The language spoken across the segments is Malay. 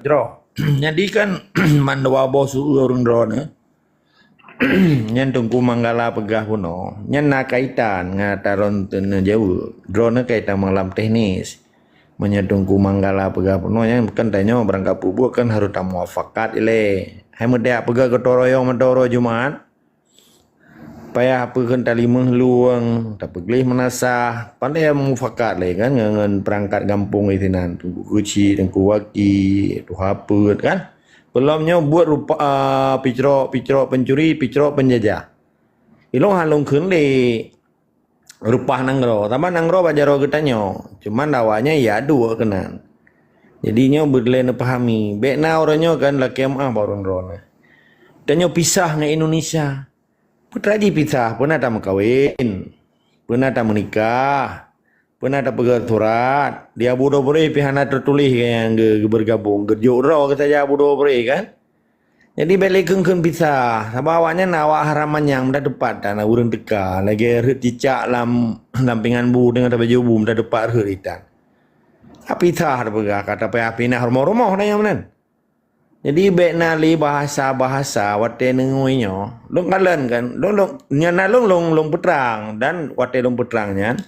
Draw. Jadi kan mandawa bos urung draw ne. Nyan tungku manggala pegah puno. Nyan na kaitan ngataron tene jauh. Draw ne kaitan malam teknis. Menyetungku manggala pegah puno yang kan tanyo berangkat pubu kan harus tamu muafakat ile. Hai medak pegah ketoro yang medoro Jumat. Payah apa kan tali mengluang tak peglih menasah pandai mufakat le kan ngan perangkat kampung itinan tunggu kuci tunggu waki tu apa kan belumnya buat rupa picrok pencuri picrok penjajah ilong halung keun le rupah nangro tambah nangro bajaro getanyo cuman dawanya ya dua kenan jadinya berlen pahami bekna orangnya kan la kemah barun rona danyo pisah ngai Indonesia. Putra di pisah, pernah tak kawin, pernah tak menikah, pernah tak pegang surat. Dia bodoh boleh pihana tertulis yang bergabung. Gerjuk raw saja bodoh boleh kan. Jadi balik kengkeng pisah. Sabawanya nawak haraman yang dah depan dan urang teka. Lagi heret cicak lampingan bu dengan baju bu dah depan heritan. Tapi pisah bergak kata payah pinah rumah-rumah nanya menan. Jadi bekna li bahasa-bahasa wate nenguinyo long kalen kan long nyana long petrang dan wate long petrangnya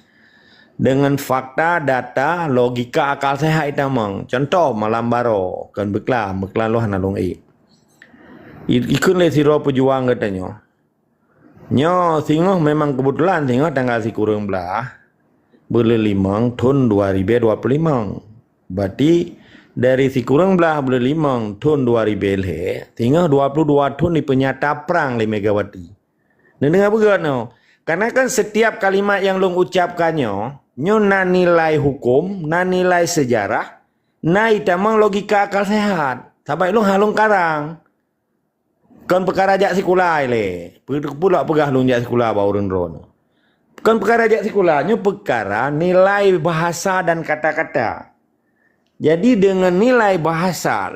dengan fakta data logika akal sehat itamang contoh malam baro kan bekla lo hana long ikun le siro pejuang katanya nyo singoh memang kebetulan singoh tanggal si kurang belah berlimang tahun 2025 berarti dari si kurang belah berlimang tahun 2000 le tinggal 22 tahun di penyata perang di Megawati. Nah dengar begitu no. Karena kan setiap kalimat yang long ucapkannya nyo na nilai hukum, na nilai sejarah, na itamang logika akal sehat. Sampai long halong karang. Kan perkara jak sekolah le. Pula pegah long jak sekolah baurun rono. Kan perkara jak sekolah nyo perkara nilai bahasa dan kata-kata. Jadi dengan nilai bahasa,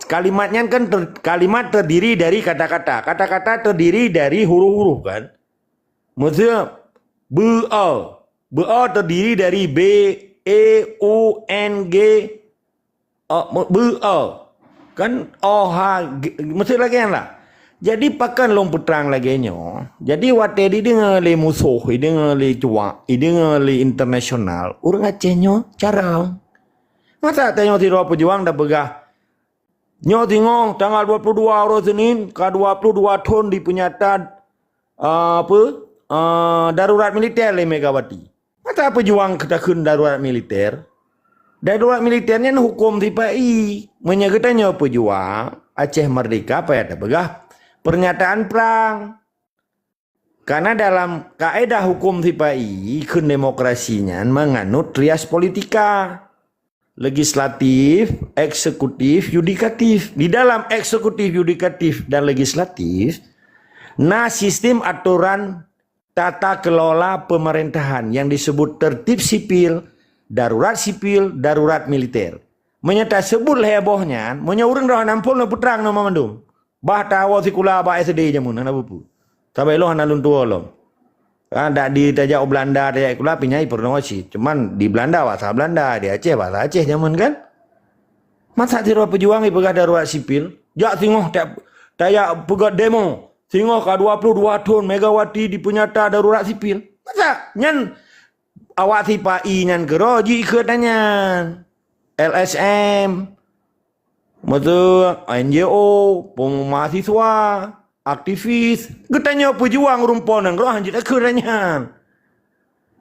kalimatnya kan kalimat terdiri dari kata-kata. Kata-kata terdiri dari huruf-huruf kan. Maksudnya B-A terdiri dari B, E, U, N, G, B-A. Kan O-H, maksud lagi kan lah. Jadi pakan long petrang lagi nyo. Jadi wate di dengan le musuh, dengan le cuak, dengan le internasional. Orang Aceh nyo carang. Masa tengok tiru pejuang dah begah. Nyo tengok tanggal 22 hari Senin ke 22 tahun dipenyata darurat militer le Megawati. Masa pejuang kita kun darurat militer. Darurat militernya hukum TPI. Menyegitanya pejuang Aceh Merdeka apa ya dah begah pernyataan perang. Karena dalam kaedah hukum TPI kun demokrasinya menganut trias politika. Legislatif, eksekutif, yudikatif. Di dalam eksekutif, yudikatif, dan legislatif, nah sistem aturan tata kelola pemerintahan yang disebut tertib sipil, darurat militer. Menyata sebut hebohnya, menyaurang dah nampol na putrang nama mandum. Bah tawa sikula bah SD jamun na bupu. Sampai lo hanalun tua lo. Ada di tajak Belanda tajak kula pinyai pernah sih. Cuman di Belanda bahasa Belanda, di Aceh bahasa Aceh zaman kan. Masa tiro pejuang pegah darurat sipil, jak singoh tajak pegah demo. Singoh ke 22 tahun Megawati dipenyata darurat sipil. Masa nyan awak TPI nyan geroji ikutnya. LSM. Maksud NGO, mahasiswa, aktivis, getanya pejuang rumpon nang roh anjit akhirnya.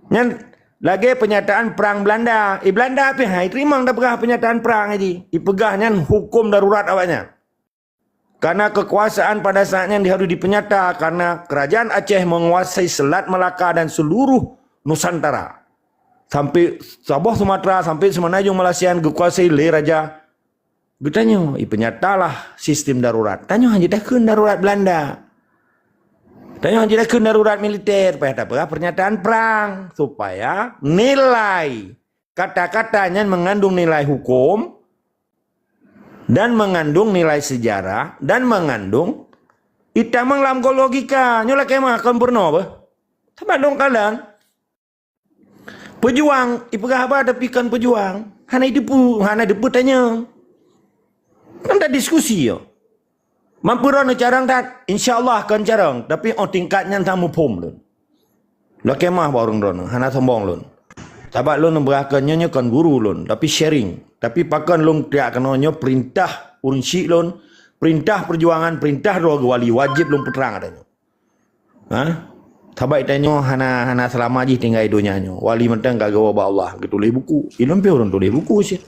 Nyan lagi penyataan perang Belanda. Belanda apa hai terima dah pegah penyataan perang aja. Dipegah nyan hukum darurat awaknya. Karena kekuasaan pada saatnya harus dipenyata karena kerajaan Aceh menguasai Selat Melaka dan seluruh Nusantara. Sampai Sabah Sumatera sampai Semenanjung Malaysia dikuasai oleh Raja. Bertanya, penyatalah sistem darurat. Tanya hanya dah kun darurat Belanda. Tanya hanya dah kun darurat militer. Supaya apa? Pernyataan perang. Supaya nilai kata-katanya mengandung nilai hukum. Dan mengandung nilai sejarah. Dan mengandung itamang lam logika. Nyolah kemah kan pernah apa? Sama dong kalian. Pejuang. Ipegah apa tapi kan pejuang. Hana depu tanya. dah diskusi yo. Mampu rono carang tak? InsyaAllah akan carang. Tapi tingkatnya tamu pom lun. Lo kemah barang rono. Hana sombong lun. Sebab lun berakannya kan guru lun. Tapi sharing. Tapi pakan lun tiak kenanya perintah urun syik lun. Perintah perjuangan. Perintah doa wali. Wajib lun peterang adanya. Sebab itanya hana selama je tinggal hidupnya. Wali mentang kagawa ba Allah. Tulis buku. Ilun pi orang tulis buku sih.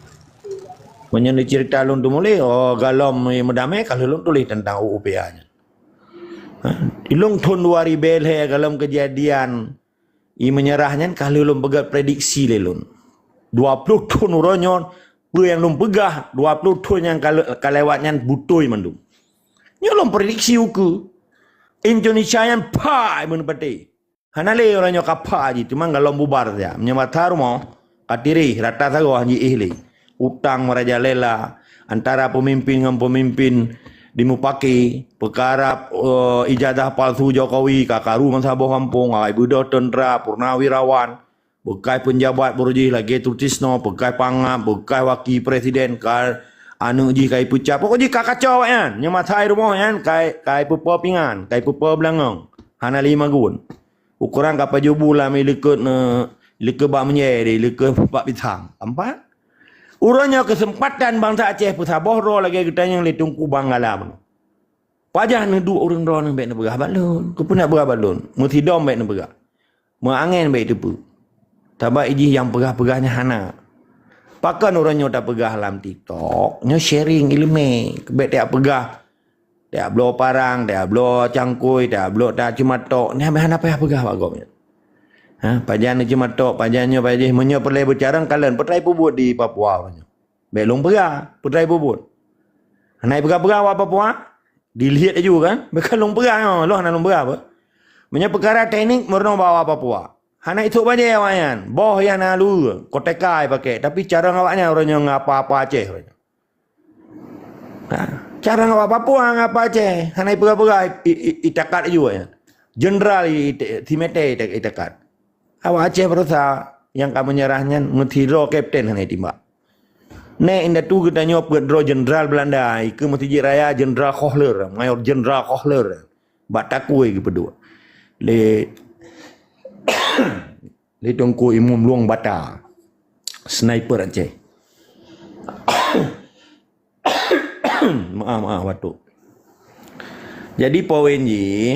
Menyana cerita lun tu mulai, galam medamai kalau lun tulis tentang UPA-nya. Ilung tahun 2000 galam kejadian menyerahnya kalau lun pegat prediksi le lun. 20 tahun uronyon, yang lun pegah 20 tahun yang kalewatnya butoi mandum. Nya lun prediksi uku. Indonesia yang pai menepati. Hanale orangnya kapa aja, cuma galam bubar dia. Menyamatar mau katiri rata sago hanji ihli. Utang merajalela antara pemimpin dengan pemimpin dimupaki perkara ijazah palsu Jokowi kakaru mansabah kampung ai budak tentera purnawirawan bekai penjabat berjih lagi Tutisno bekai pangap bekai wakil presiden anu ji kai pucap pokok ji kacau kan nyematai rumah kan kai pupa pingan kai pupa belangong hana 5 gun ukuran kapal jubu lah milikut bak menye likut bak bitang empat. Urangnya kesempatan bangsa Aceh pusat bohro lagi kita yang litungku banggalam. Pajah ni dua orang ron baik nak berah balun. Ku pun nak berah balun. Muti dom baik nak berah. Mu angin baik tepu. Tabak iji yang pegah-pegahnya hana. Pakan orangnya tak pegah dalam TikTok, nya sharing ilmu. Baik tak pegah. Tak blow parang, tak blow cangkui, tak blow tak cuma tok. Ni hana payah pegah bagomnya. Pajan ni cuma tok, pajannya pajih menyo perlai bercarang kalian petrai pubut di Papua banyak. Belum perah, petrai pubut. Hanai perah-perah wa Papua, dilihat aja kan, bekalung perah lo hana long perah apa. Menyo perkara teknik merno bawa Papua. Hana itu baje awayan, boh yang nalu, kotekai pakai, tapi cara ngawaknya orangnya ngapa-apa Aceh. Cara ngawak Papua ngapa Aceh, hanai perah-perah itakat aja ya. Jenderal timete itakat. Awak Aceh berusaha yang kamu nyerahnya mentiro kapten hanya timbak. Ne inda tu kita nyop gedro jenderal Belanda, iku mesti raya jenderal Kohler, mayor jenderal Kohler. Batakui ke berdua. Le tongku imum luang bata. Sniper Aceh. Maaf batuk. Jadi poin ni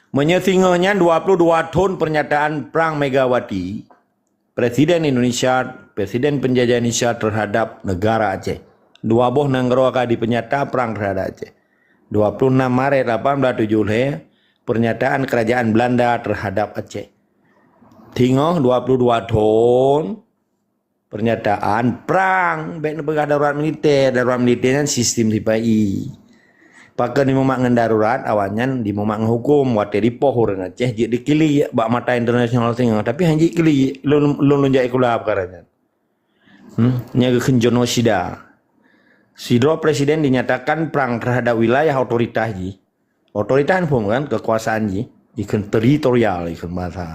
menyesinganya 22 tahun pernyataan perang Megawati, Presiden Indonesia, Presiden penjajah Indonesia terhadap negara Aceh. Dua boh nanggroaka di penyata perang terhadap Aceh. 26 Maret 1870 pernyataan kerajaan Belanda terhadap Aceh. Tengok 22 tahun pernyataan perang baik negara darurat militer kan sistem TPI. Pakai di memak darurat awalnya di memak hukum wate di pohor Aceh jadi dikili bak mata internasional tengah tapi hanji kili lun jai kula perkaranya. Nya kenjono sida. Sidro presiden dinyatakan perang terhadap wilayah otoritas ji. Otoritas pun kan kekuasaan ji, ikan teritorial ikan bahasa.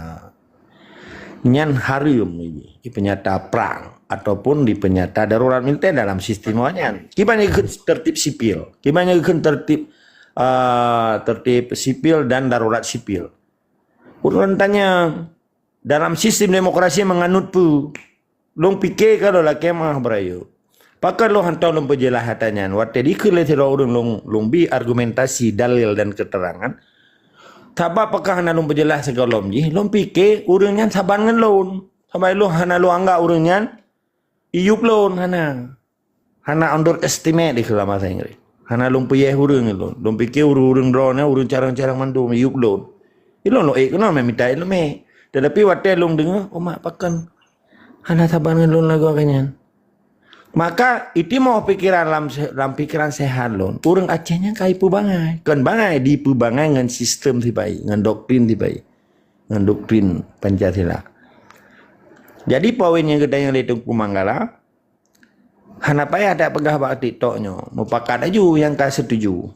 Nyan harum ini penyata perang ataupun di penyata darurat militer dalam sistemnya. Gimana tertib sipil? Gimana tertib sipil dan darurat sipil? Urun tanya dalam sistem demokrasi menganut pu. Long pikir kalau lah kemah berayu. Pakai lo hantar long penjelasannya. Waktu di kelih urun long bi argumentasi dalil dan keterangan. Sabab apakah hana long berjelas segalom ji? Long pikir urangnya saban ngan lon. Sampai lo hana lo anggap urangnya iup lon hana. Hana underestimate di kelam bahasa Inggris. Hana long piyeh urang lon. Long pikir urang drone urang carang-carang mandu iup lon. Ilon lo kenal minta ilmu me. Tetapi waktu long dengar, oh mak pakan hana saban ngan lon lagu akannya. Maka itu mau pikiran dalam pikiran sehat lon. Urang Acehnya kai pu bangai. Kan bangai di pu bangai dengan sistem tibai, dengan doktrin tibai. Dengan doktrin Pancasila. Jadi poin yang kita yang lihat Manggala, hana payah ada pegah bak TikToknya. Mupakat aja yang kau setuju.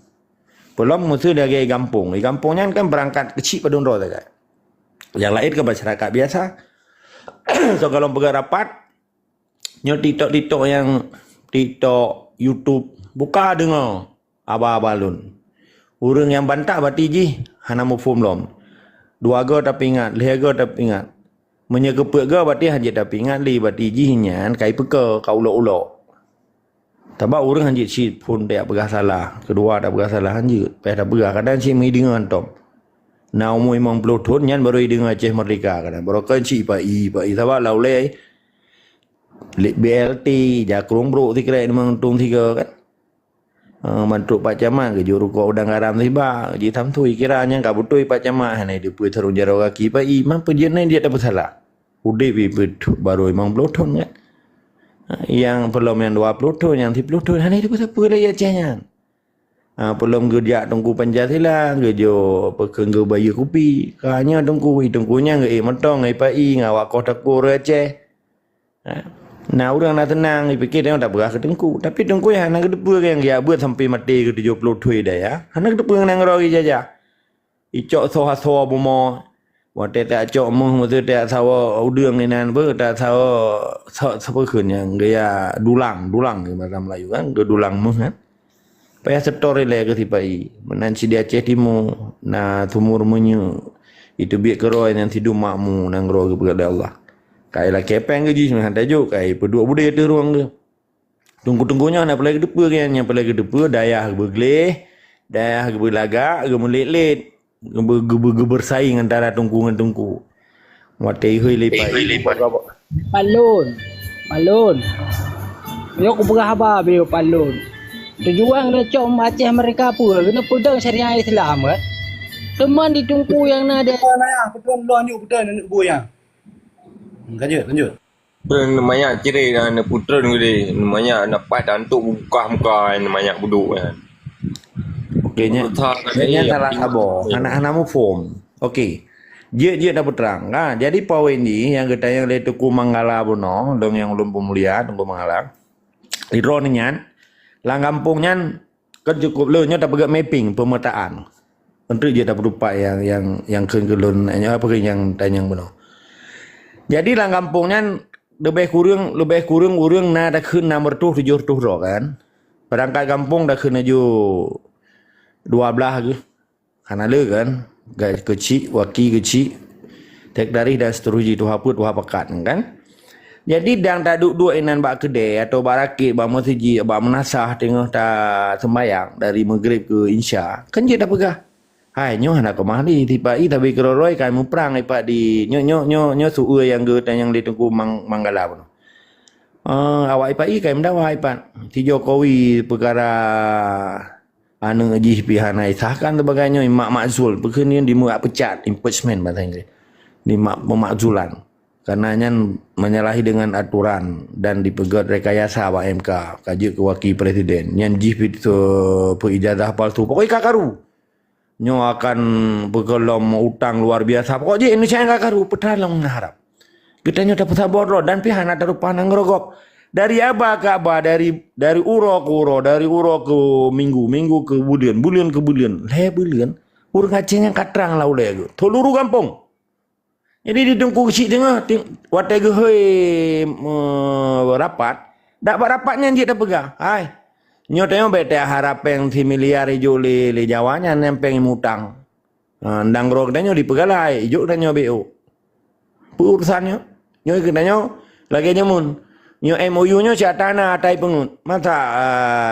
Belum musuh dari kampung. Di kampungnya kan berangkat kecil pada unro saja. Yang lain ke masyarakat biasa. So kalau pegah rapat, nyo TikTok yang TikTok, YouTube Buka dengar abah-abalun. Urang yang bantah bati ji hana mufum lom. Dua go tapi ingat, lehga tapi ingat. Menyekepek go bati hanjit tapi ingat li bati ji nyan kai peka kau ulok-ulok. Tabak urang hanjit si pun tak pegah salah. Kedua tak pegah salah hanjit. Payah tak pegah kadang si mai dengar antom. Na umur 50 tahun nyan baru dengar Aceh merdeka kadang. Baru kan si pai tabak lau le BLT jakrung bro ti kira memang tung tiga kan. Mantuk Pak Camat ke juru ko udang garam tiba ji tham thui kiranya ka butui Pak Camat hanai dia pui tharung jaro kaki pai mampu dia ni dia tak bersalah. Udah baru 50 tahun kan. Yang belum yang 20 tahun yang 30 tahun hanai dia apa lagi acehnya. Belum kerja tunggu Pancasila kerja pekengge bayi kopi kanya tunggunya ngai mentong ngai pai ngawak kota kur Aceh. Nah orang nak tenang fikir dia tak berah ke tengku tapi tengku yang nak kedepa yang dia buat sampai mati ke 70 tahun dah ya anak kedepa nang roi jaja icok soha bomo wate tak cok moh mesti tak sawa udang ni nan ber tak sawa apa kun yang gaya dulang di bahasa Melayu kan ke dulang moh kan payah setor le ke tipai menan si dia Aceh Timur na tumur menyu itu biak keroi yang tidur makmu nang roi kepada Allah. Kai lah kepeng ke ji semua tajuk kai pedua budaya tu ruang ke. Tunggu-tunggunya nak pelai kedepa kan yang pelai kedepa dayah bergeleh, dayah berlagak, gemelit-lit, bersaing antara tungku dengan tungku. Watai hoi lepai. Palun. Yo aku pernah habar beliau palun. Tujuan dia cok Aceh mereka apa? Kena pedang syariah Islam kan. Teman di tungku yang nak ada. Betul luar ni betul nak goyang. Lanjut. Namanya cerai dan putra ni dia. Namanya dapat untuk buka muka namanya buduk kan. Okeynya. Dia salah sabar. Anak-anak mu form. Okey. Dia dah berterang. Jadi poin ni yang kita yang le Tuku Manggala bono, dong yang ulun pemulia Tuku Manggala. Iro ni nyan, lang kampung nyan kan cukup le nya dah pegak mapping pemetaan. Untuk dia dah berupa yang kelun apa yang tanyang bono. Jadi lang kampungnya lebih kurang urang na dah keun nomor 7 ro kan. Perangkat kampung dah keun aju 12 ke. Kana le kan. Gai kecil, waki kecil. Tek dari dan seterusnya tu haput pekat kan. Jadi dang tak duduk inan bak kedai atau bak rakit bak masjid bak menasah tengah tak sembayang dari maghrib ke isya. Kan dia dah pegah. Hai nyo nak kemari tipai tapi keroroi kan mu perang ipa di nyo suua yang ge yang di Tengku Manggala pun. Awak ipai kan mendawa ipa. Ti Jokowi perkara anu ji pihanai sahkan sebagainya mak makzul perkenian di muak pecat impeachment bahasa Inggeris. Di pemakzulan. Karena nyan menyalahi dengan aturan dan dipegat rekayasa awak MK kaji ke wakil presiden. Nyan ji ijazah palsu. Pokoknya kakaru. Nyo akan bergelom utang luar biasa. Pokoknya Indonesia yang karu pedalang mengharap. Kita nyo dapat sabar dan pihak nak taruh panang ngerogok. Dari abah ke abah, dari uro ke uro, dari uro ke minggu ke bulan ke bulan. Bulan. Urang Aceh yang katrang lah ulai ke. Toluru kampung. Jadi di tengku kecil tengah. Watai ke rapat. Tak rapatnya dia dah pegang. Hai. Nyo tengok bete harap yang 10 miliar ijo le Jawanya nempeng mutang. Ndang rok danyo dipegalai, ijo danyo BO. Urusannya. Nyo danyo lagi nyamun. Nyo MOU nyo sia tanah atai pengut. Masa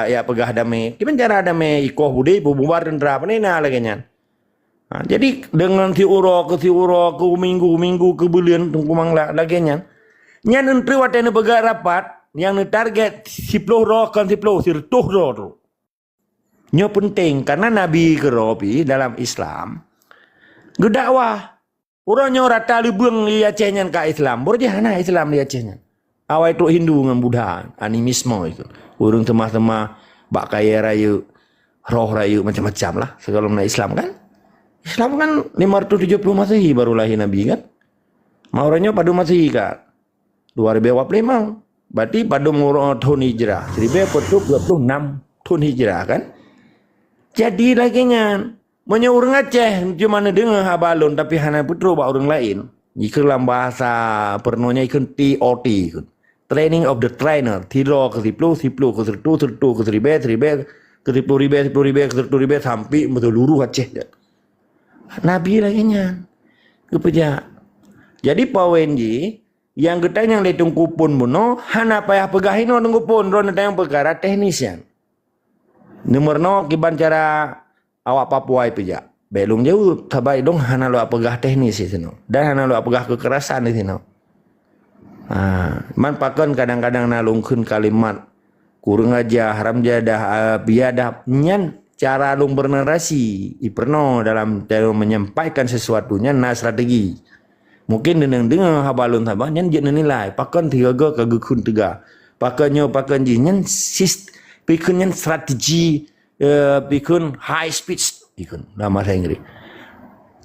ya pegah damai. Gimana cara damai ikoh budi bubar tentera penena lagi nyan. Jadi dengan si uro ke minggu ke bulan tunggu mangla lagi nyan. Nyan entri watene pegah rapat yang target 10 roh kan 10 sirtuh roh tu. Nyo penting karena Nabi keropi dalam Islam gedakwah. Orang nyo rata libung li Acehnya ka Islam. Berjana Islam li Acehnya. Awai tu Hindu dengan Buddha, animisme itu. Urang temah-temah bak kaya raya, roh raya macam-macam lah segala mana Islam kan. Islam kan 570 Masehi baru lahir Nabi kan. Mauranya pada Masehi kan. 2025. Berarti pada tahun hijrah 1426 tahun hijrah kan. Jadi lagi nyan Manya orang Aceh cuma dengar habalon tapi hana putro ba orang lain. Jika dalam bahasa pernonya ikut TOT ikut. training of the trainer. Tiro ke 10, 10 ke 100, 100 ke 1000, 1000 ke 10,000, 10,000 ke 100,000 sampai betul luruh Aceh. Nabi lagi nya. Kepeja. Jadi pawen ji yang kita yang letung kupun buno hana payah pegahin no nunggu pun ron yang perkara teknis yang. Nomor no kiban cara awak Papua peja. Belum jauh tabai dong hana lo pegah teknis itu no. Dan hana lo pegah kekerasan itu no. Man pakan kadang-kadang nalungkeun kalimat kurang aja haram jadah biadab nyan cara lung bernarasi iperno dalam menyampaikan sesuatunya na strategi. Mungkin dengar habalun tabah nyan je nilai pakan tiga kagukun tiga. Pakannya pakan ji nyan pikun nyan strategi pikun high speed pikun dalam bahasa Inggris.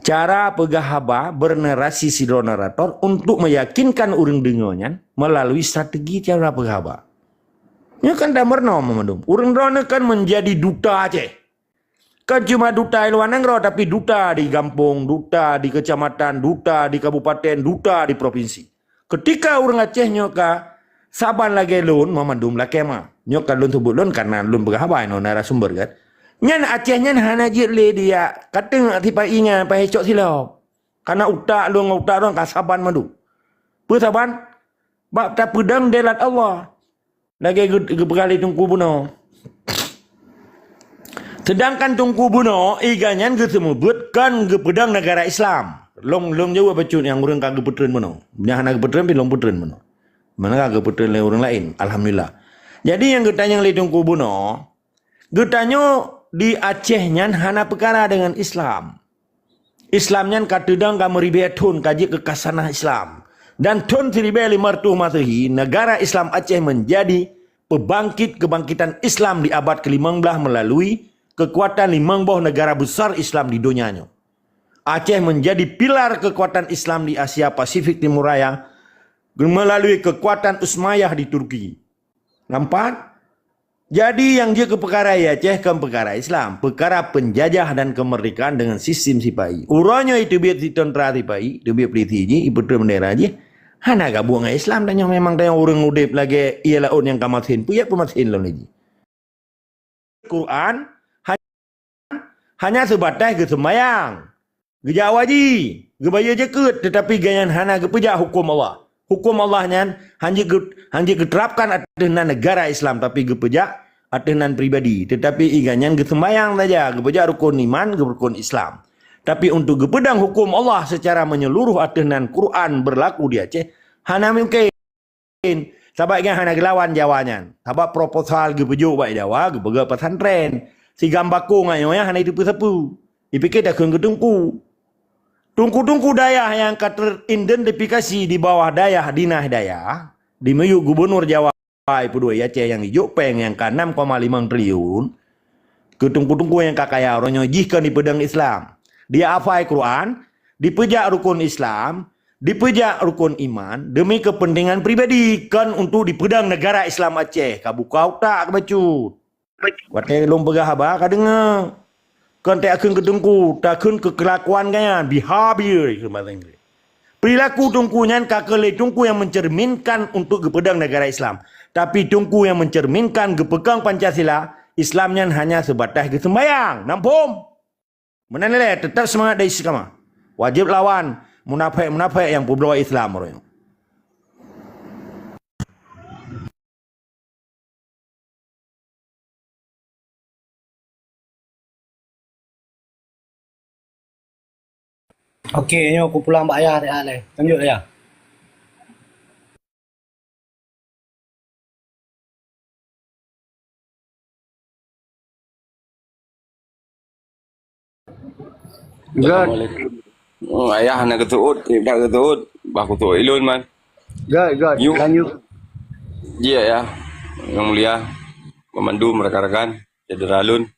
Cara pegahaba bernarasi si narator untuk meyakinkan urang dengannya melalui strategi cara pegahaba. Nya kan damar no memandum. Urang drone kan menjadi duta Aceh. Kan cuma duta Ilwanang roh tapi duta di kampung, duta di kecamatan, duta di kabupaten, duta di provinsi. Ketika orang Aceh nyoka saban lagi lun memandum lah kema. Nyoka lun sebut lun karena lun berapa no narasumber kan. Nyan Aceh nyan hana le dia kata tipa inga pa hecok silau. Karena utak lun ka saban madu. Saban bab ta pedang delat Allah. Lagi berkali tungku buno. Sedangkan tungku buno iganyan ke semubut kan ke pedang negara Islam. Long jauh bacun yang orang kagak putren buno. Yang anak putren pilong putren buno. Mana kagak putren le orang lain. Alhamdulillah. Jadi yang getanya le tungku buno, getanya di Aceh nyan hana perkara dengan Islam. Islam nyan katedang ka meribe tun kaji kekasanah Islam. Dan tahun 1500 Masehi, negara Islam Aceh menjadi kebangkitan Islam di abad ke-15 melalui kekuatan 15 negara besar Islam di dunianya. Aceh menjadi pilar kekuatan Islam di Asia Pasifik Timur Raya melalui kekuatan Utsmaniyah di Turki. Nampak? Jadi yang dia ke perkara Aceh ke perkara Islam, perkara penjajah dan kemerdekaan dengan sistem sipai. Uranya itu biar si tentara sipai, itu biar peliti je, ibu bendera je. Hana gak buang Islam dan yang memang dia orang udip lagi ialah orang yang kamatin, punya pematin lo lagi. Quran hanya sebatas ke sembayang. Gejawa ji, gebaya jekut tetapi ganyan hana gepejak hukum Allah. Hukum Allah nyan hanya diterapkan atas negara Islam tapi gepejak atas pribadi. Tetapi iganyan ke sembayang saja, gepejak rukun iman, rukun Islam. Tapi untuk gepedang hukum Allah secara menyeluruh atas Quran berlaku di Aceh hana mungkin. Sababnya hana gelawan Jawanya. Sabab proposal gepejuk baik Jawa, gepega pesantren. Si gambako ngayonya hana itu pesapu. Dipikir dah ke tungku. Tungku-tungku dayah yang teridentifikasi di bawah dayah dinah dayah. Di Meyuk Gubernur Jawa Ipu Aceh yang hijau peng yang ke 6,5 triliun. Ke tungku-tungku yang kakaya orangnya jihkan di pedang Islam. Dia hafal Quran, dipejak rukun Islam, dipejak rukun iman demi kepentingan pribadi kan untuk di pedang negara Islam Aceh. Kabukau tak kebacut. Watai lom pegah abah ka dengar. Kan tak akan ketungku, tak akan kekelakuan kan behavior ke bahasa Inggeris. Perilaku tungkunya kakele tungku yang mencerminkan untuk kepedang negara Islam. Tapi tungku yang mencerminkan kepegang Pancasila, Islamnya hanya sebatas ke sembayang. Nampum. Menanilai tetap semangat dari istiqamah. Wajib lawan munafik-munafik yang berdoa Islam orang. Okey, ni aku pulang mbak ayah dah le. Lanjut ayah. Assalamualaikum. Oh, ayah nak ketuut, dah ketuut, bah ketuut ilun man. Good. You. Lanjut. Ya ya. Yang mulia memandu rekan-rekan Federalun.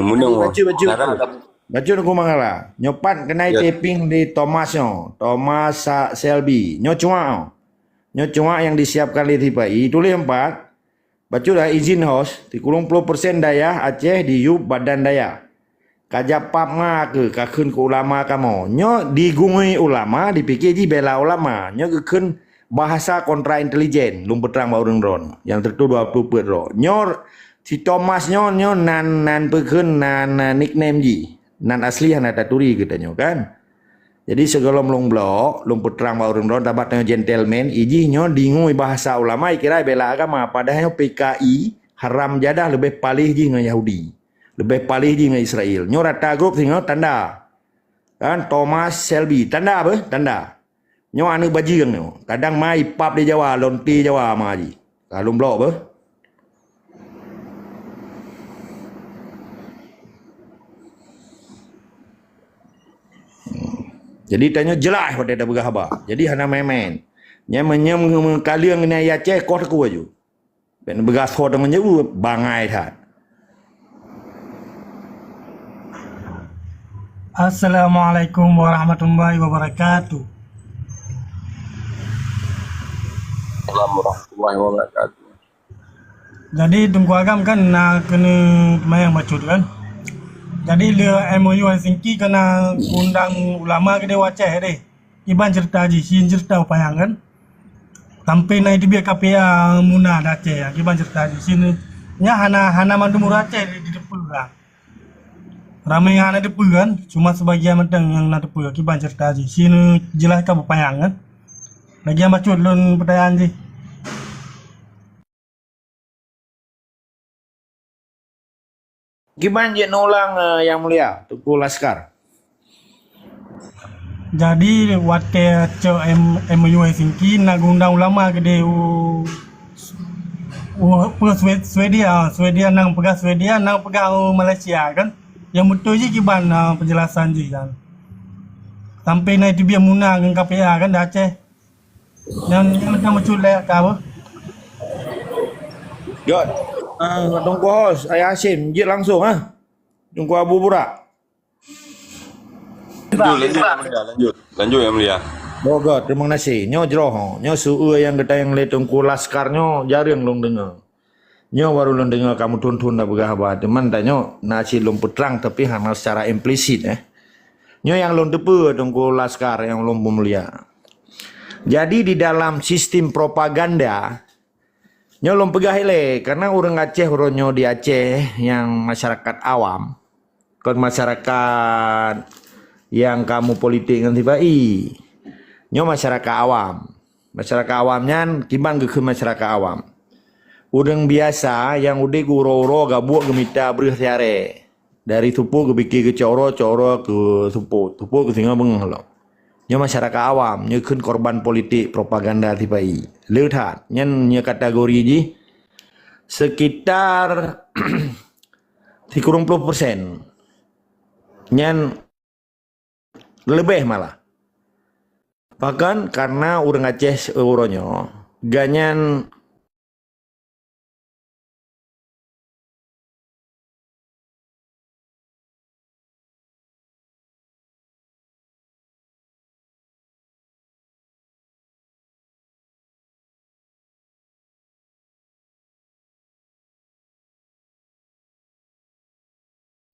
Munang. Baca aku mangala. Nyopan kenai taping di Thomasnya. Thomas Selby. Nyocua yang disiapkan di TPI. Tulis 4. Baca dah izin host. 30% daya Aceh di Yub Badan Daya. Kajapap nga kakun ke ulama kamu. Nyo digungui ulama dipikir ji bela ulama. Nyo kekun bahasa kontra intelijen lum petrang ba urang ron yang tertu 20 per ro nyor si Thomas nyo nan pekeun nan nickname ji nan asli hana taturi kita nyo kan. Jadi segala long blok lum petrang ba urang ron tabat nyo gentleman iji nyo dingui bahasa ulama kira bela agama padahal PKI haram jadah lebih palih ji dengan Yahudi. Lebih palih ji dengan Israel. Nyo rata grup singo tanda. Kan Thomas Shelby tanda apa? Tanda. Nyo anu bajing nyo. Kadang mai pap di Jawa, lonti Jawa maji. Kalau blok apa? Jadi tanya jelas pada dah berkhabar. Jadi hana main-main. Nya menyem kalian ni ayat cek kau aku aju. Ben begas kau teman jauh bangai tak. Assalamualaikum warahmatullahi wabarakatuh. Warahmatullahi wabarakatuh. Jadi tunggu agam kan nak kena mayang macut kan. Jadi le MOU Helsinki kena undang ulama ke dewa Aceh deh. Iban cerita ji, sin cerita upayang kan. Sampai naik di biar KPA Muna Aceh. Iban cerita ji, sin nya hana mandumur Aceh di depan lah. Ramai yang ada depan kan, cuma sebagian mentang yang ada depan. Iban cerita ji, sin jelas kan upayang kan. Lagi yang macut lun pertanyaan ji. Gimana je nulang yang mulia Tuku Laskar? Jadi waktu MOU Helsinki nak undang ulama ke dia Swedia nang pegang Swedia nang pegang Malaysia kan. Yang betul je kiban penjelasan je kan. Sampai naik dia Muna dengan KPA kan dah Aceh. Yang macam lek ke apa? Jod. Tunggu host Ayah Hashim je langsung Tunggu Abu Burak. Lanjut yang mulia. Bogot, terima kasih. Nyo jroh, nyo suue yang kita yang le tungku laskar nyo jarang long dengar. Nyo baru long dengar kamu tuntun dah bergahabat. Teman tak nyo nasi long petrang tapi hanya secara implisit Nyo yang long tepu tungku laskar yang long mulia. Jadi di dalam sistem propaganda nyo long pegah ile karena orang Aceh uronyo di Aceh yang masyarakat awam. Kon masyarakat yang kamu politik nanti bai. Nyo masyarakat awam. Masyarakat awamnya kiban ke masyarakat awam. Udang biasa yang udah guro-uro gabuk gemita berih tiare. Dari tupu ke biki ke coro ke tupu ke tinggal bengah lo. Nyo masyarakat awam, nyo kun korban politik propaganda tibai. Lihat, nyo kategori ji sekitar 30%. Nyan lebih malah. Bahkan karena orang Aceh uronyo ganyan